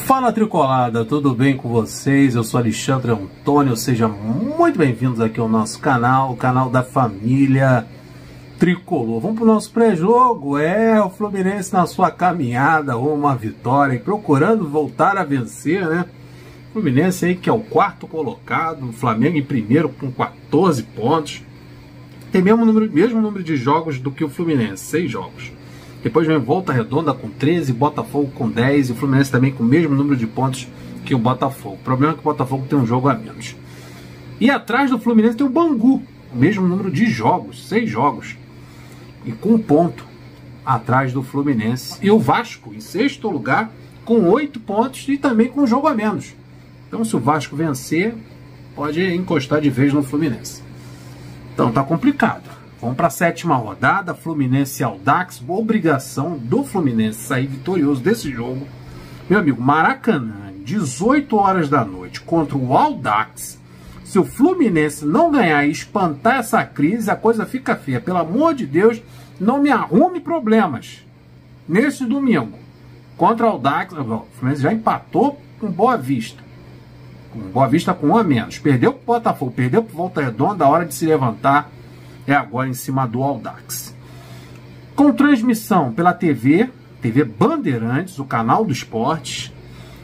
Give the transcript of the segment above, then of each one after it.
Fala Tricolada, tudo bem com vocês? Eu sou Alexandre Antônio, sejam muito bem-vindos aqui ao nosso canal, o canal da família Tricolor. Vamos para o nosso pré-jogo, o Fluminense na sua caminhada, uma vitória e procurando voltar a vencer, né? O Fluminense aí que é o quarto colocado, o Flamengo em primeiro com 14 pontos, tem mesmo número de jogos do que o Fluminense, 6 jogos. Depois vem Volta Redonda com 13, Botafogo com 10 e o Fluminense também com o mesmo número de pontos que o Botafogo. O problema é que o Botafogo tem um jogo a menos. E atrás do Fluminense tem o Bangu, o mesmo número de jogos, 6 jogos. E com 1 ponto atrás do Fluminense. E o Vasco em 6º lugar com 8 pontos e também com um jogo a menos. Então se o Vasco vencer, pode encostar de vez no Fluminense. Então tá complicado. Vamos para a 7ª rodada, Fluminense e Audax, obrigação do Fluminense sair vitorioso desse jogo. Meu amigo, Maracanã, 18 horas da noite, contra o Audax. Se o Fluminense não ganhar e espantar essa crise, a coisa fica feia. Pelo amor de Deus, não me arrume problemas. Nesse domingo, contra o Audax, o Fluminense já empatou com Boa Vista. Com Boa Vista com 1 a menos. Perdeu para o Botafogo, perdeu para o Volta Redonda, a hora de se levantar é agora em cima do Audax. Com transmissão pela TV Bandeirantes, o canal do esportes,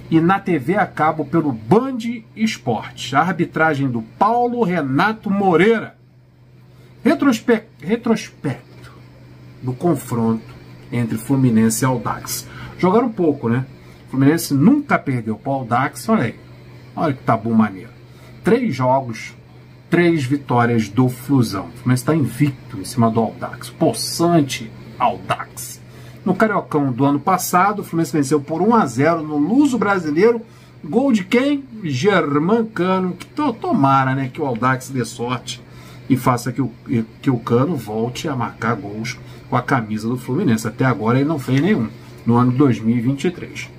e na TV a cabo pelo Band Esportes. A arbitragem do Paulo Renato Moreira. Retrospecto do confronto entre Fluminense e Audax. Jogaram pouco, né? O Fluminense nunca perdeu para o Audax. Olha que tabu maneiro. 3 jogos, 3 vitórias do Flusão. O Fluminense está invicto em cima do Audax. Possante Audax. No Cariocão do ano passado, o Fluminense venceu por 1 a 0 no Luso Brasileiro. Gol de quem? Germancano. Que tomara, né, que o Audax dê sorte e faça que o Cano volte a marcar gols com a camisa do Fluminense. Até agora ele não fez nenhum no ano 2023.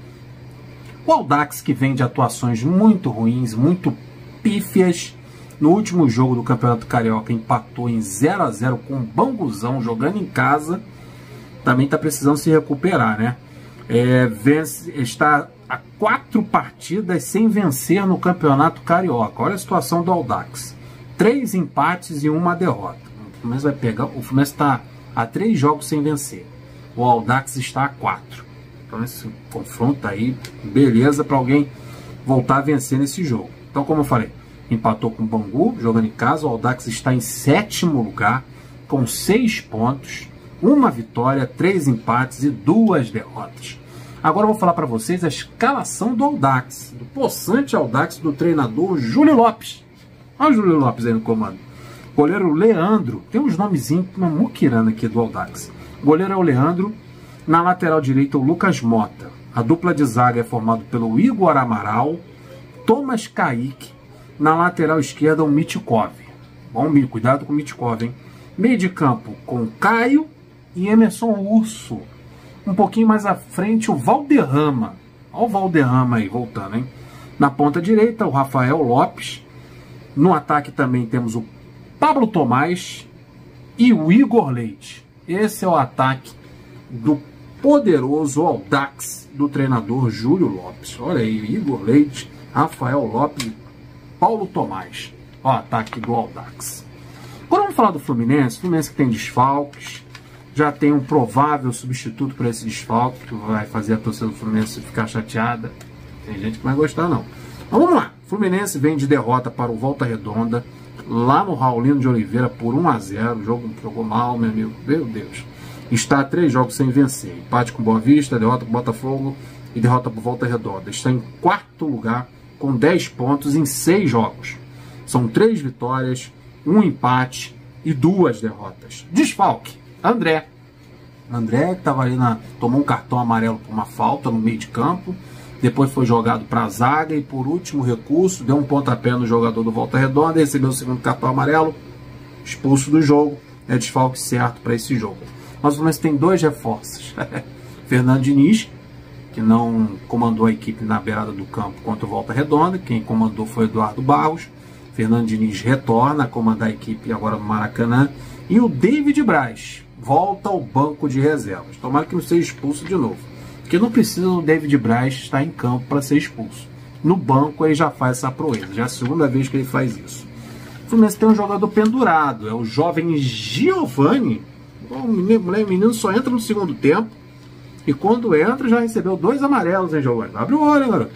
O Audax, que vem de atuações muito ruins, muito pífias. No último jogo do Campeonato Carioca empatou em 0 a 0 com o Banguzão, jogando em casa. Também está precisando se recuperar, né? Está a 4 partidas sem vencer no Campeonato Carioca. Olha a situação do Audax. 3 empates e 1 derrota. O Fluminense está a 3 jogos sem vencer. O Audax está a 4. Então esse confronto aí, beleza para alguém voltar a vencer nesse jogo. Então, como eu falei, empatou com o Bangu, jogando em casa. O Audax está em 7º lugar, com 6 pontos, 1 vitória, 3 empates e 2 derrotas. Agora eu vou falar para vocês a escalação do Audax, do possante Audax, do treinador Júlio Lopes. Olha o Júlio Lopes aí no comando. Goleiro Leandro, tem uns nomezinhos, uma muquirana aqui do Audax. O goleiro é o Leandro, na lateral direita o Lucas Mota. A dupla de zaga é formada pelo Igor Amaral, Thomas Kaique. Na lateral esquerda, o Mitkov. Bom, cuidado com o Mitkov, hein? Meio de campo com Caio e Emerson Urso. Um pouquinho mais à frente, o Valderrama. Olha o Valderrama aí, voltando, hein? Na ponta direita, o Rafael Lopes. No ataque também temos o Pablo Tomás e o Igor Leite. Esse é o ataque do poderoso Audax do treinador Júlio Lopes. Olha aí, Igor Leite, Rafael Lopes, Paulo Tomás, o ataque do Audax. Agora vamos falar do Fluminense. O Fluminense que tem desfalques, já tem um provável substituto para esse desfalque, que vai fazer a torcida do Fluminense ficar chateada. Tem gente que não vai gostar, não. Mas vamos lá. O Fluminense vem de derrota para o Volta Redonda, lá no Raulino de Oliveira, por 1 a 0. O jogo jogou mal, meu amigo. Meu Deus. Está a 3 jogos sem vencer. Empate com Boa Vista, derrota para o Botafogo e derrota para o Volta Redonda. Está em 4º lugar, com 10 pontos em 6 jogos. São 3 vitórias, 1 empate e 2 derrotas. Desfalque, André. André que estava ali, tomou um cartão amarelo por uma falta no meio de campo. Depois foi jogado para a zaga e por último recurso, deu um pontapé no jogador do Volta Redonda, recebeu o 2º cartão amarelo, expulso do jogo. É desfalque certo para esse jogo. Mas o Fluminense tem 2 reforços. Fernando Diniz, que não comandou a equipe na beirada do campo contra o Volta Redonda. Quem comandou foi Eduardo Barros. Fernando Diniz retorna a comandar a equipe agora no Maracanã. E o David Braz volta ao banco de reservas. Tomara que não seja expulso de novo. Porque não precisa o David Braz estar em campo para ser expulso. No banco ele já faz essa proeza, já é a segunda vez que ele faz isso. O Fluminense tem um jogador pendurado, é o jovem Giovani. O menino só entra no segundo tempo e quando entra já recebeu 2 amarelos, hein, Giovani? Abre o olho, hein, garoto?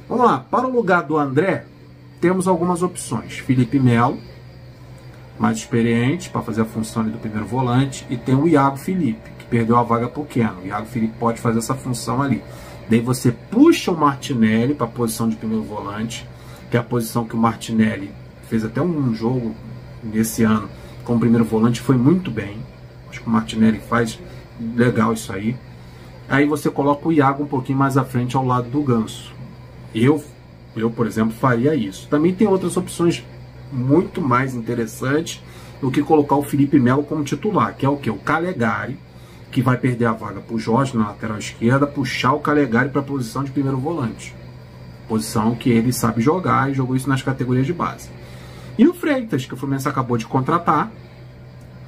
Vamos lá, para o lugar do André, temos algumas opções. Felipe Melo, mais experiente para fazer a função ali do primeiro volante, e tem o Iago Felipe, que perdeu a vaga para o Keno. O Iago Felipe pode fazer essa função ali. Daí você puxa o Martinelli para a posição de primeiro volante, que é a posição que o Martinelli fez até um jogo nesse ano como primeiro volante, foi muito bem. Acho que o Martinelli faz legal isso aí. Aí você coloca o Iago um pouquinho mais à frente ao lado do Ganso. Eu, por exemplo, faria isso. Também tem outras opções muito mais interessantes do que colocar o Felipe Melo como titular, que é o que? O Calegari, que vai perder a vaga para o Jorge na lateral esquerda, puxar o Calegari para a posição de primeiro volante. Posição que ele sabe jogar e jogou isso nas categorias de base. E o Freitas, que o Fluminense acabou de contratar,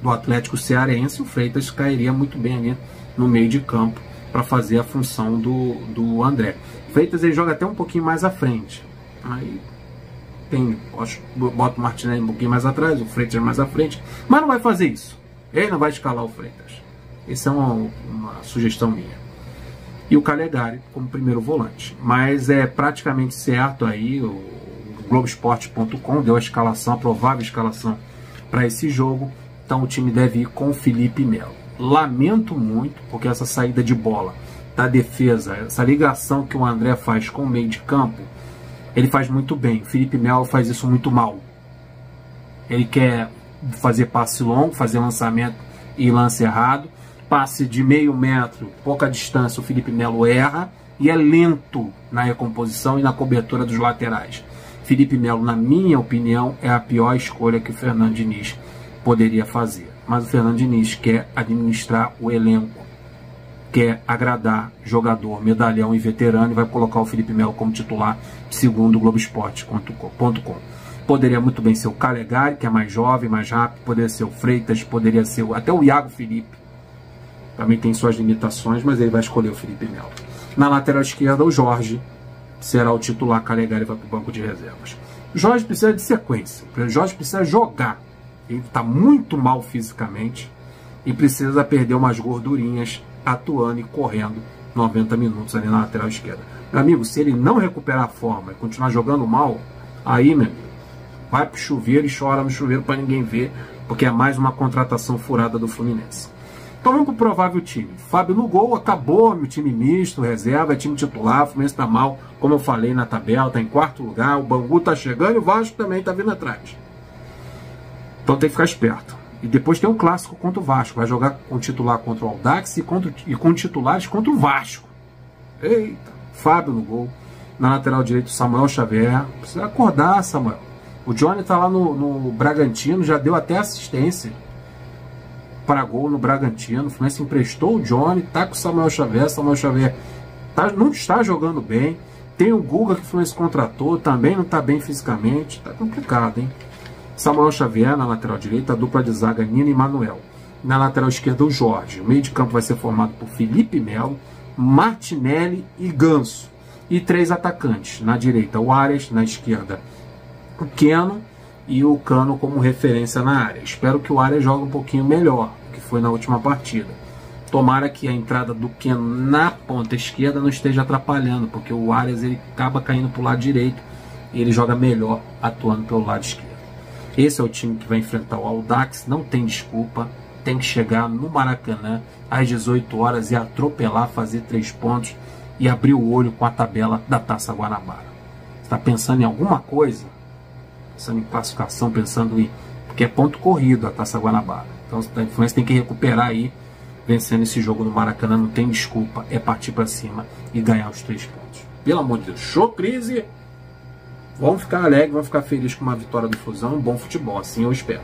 do Atlético Cearense, o Freitas cairia muito bem ali no meio de campo para fazer a função do André. O Freitas ele joga até um pouquinho mais à frente. Aí bota o Martinelli um pouquinho mais atrás, o Freitas mais à frente, mas não vai fazer isso. Ele não vai escalar o Freitas. Essa é uma sugestão minha. E o Calegari como primeiro volante. Mas é praticamente certo aí, o Globoesporte.com deu a escalação, a provável escalação para esse jogo. Então o time deve ir com o Felipe Melo. Lamento muito, porque essa saída de bola da defesa, essa ligação que o André faz com o meio de campo, ele faz muito bem. O Felipe Melo faz isso muito mal. Ele quer fazer passe longo, fazer lançamento e lance errado. Passe de meio metro, pouca distância, o Felipe Melo erra e é lento na recomposição e na cobertura dos laterais. Felipe Melo, na minha opinião, é a pior escolha que o Fernando Diniz poderia fazer. Mas o Fernando Diniz quer administrar o elenco, quer agradar jogador, medalhão e veterano e vai colocar o Felipe Melo como titular, segundo o Globoesporte.com. Poderia muito bem ser o Calegari, que é mais jovem, mais rápido, poderia ser o Freitas, poderia ser até o Iago Felipe. Também tem suas limitações, mas ele vai escolher o Felipe Melo. Na lateral esquerda, o Jorge será o titular, Calegari vai para o banco de reservas. O Jorge precisa de sequência, o Jorge precisa jogar. Ele está muito mal fisicamente e precisa perder umas gordurinhas atuando e correndo 90 minutos ali na lateral esquerda. Meu amigo, se ele não recuperar a forma e continuar jogando mal, aí, meu amigo, vai pro chuveiro e chora no chuveiro para ninguém ver, porque é mais uma contratação furada do Fluminense. Então vamos pro provável time. Fábio no gol, acabou meu time misto, reserva, é time titular, o Fluminense tá mal, como eu falei na tabela, tá em 4º lugar, o Bangu tá chegando e o Vasco também tá vindo atrás. Então tem que ficar esperto. E depois tem um clássico contra o Vasco, vai jogar com o titular contra o Audax e com titulares contra o Vasco. Eita, Fábio no gol. Na lateral direito, Samuel Xavier. Precisa acordar, Samuel. O Johnny tá lá no Bragantino, já deu até assistência para gol no Bragantino. O Fluminense emprestou o Johnny, tá com o Samuel Xavier. Samuel Xavier não está jogando bem. Tem o Guga que o Fluminense contratou, também não está bem fisicamente. Tá complicado, hein? Samuel Xavier na lateral direita, a dupla de zaga Nino e Manuel. Na lateral esquerda, o Jorge. O meio de campo vai ser formado por Felipe Melo, Martinelli e Ganso. E 3 atacantes. Na direita, o Arias. Na esquerda, o Keno. E o Cano como referência na área. Espero que o Arias jogue um pouquinho melhor do que foi na última partida. Tomara que a entrada do Keno na ponta esquerda não esteja atrapalhando, porque o Arias ele acaba caindo para o lado direito e ele joga melhor atuando pelo lado esquerdo. Esse é o time que vai enfrentar o Audax, não tem desculpa, tem que chegar no Maracanã às 18 horas e atropelar, fazer 3 pontos e abrir o olho com a tabela da Taça Guanabara. Está pensando em alguma coisa? Pensando em classificação, pensando em... porque é ponto corrido a Taça Guanabara. Então a Fluminense tem que recuperar aí, vencendo esse jogo no Maracanã, não tem desculpa, é partir para cima e ganhar os 3 pontos. Pelo amor de Deus, show crise! Vamos ficar alegres, vamos ficar felizes com uma vitória do Flusão, um bom futebol, assim eu espero.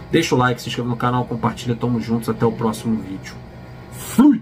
Deixa o like, se inscreva no canal, compartilha, tamo juntos, até o próximo vídeo. Fui!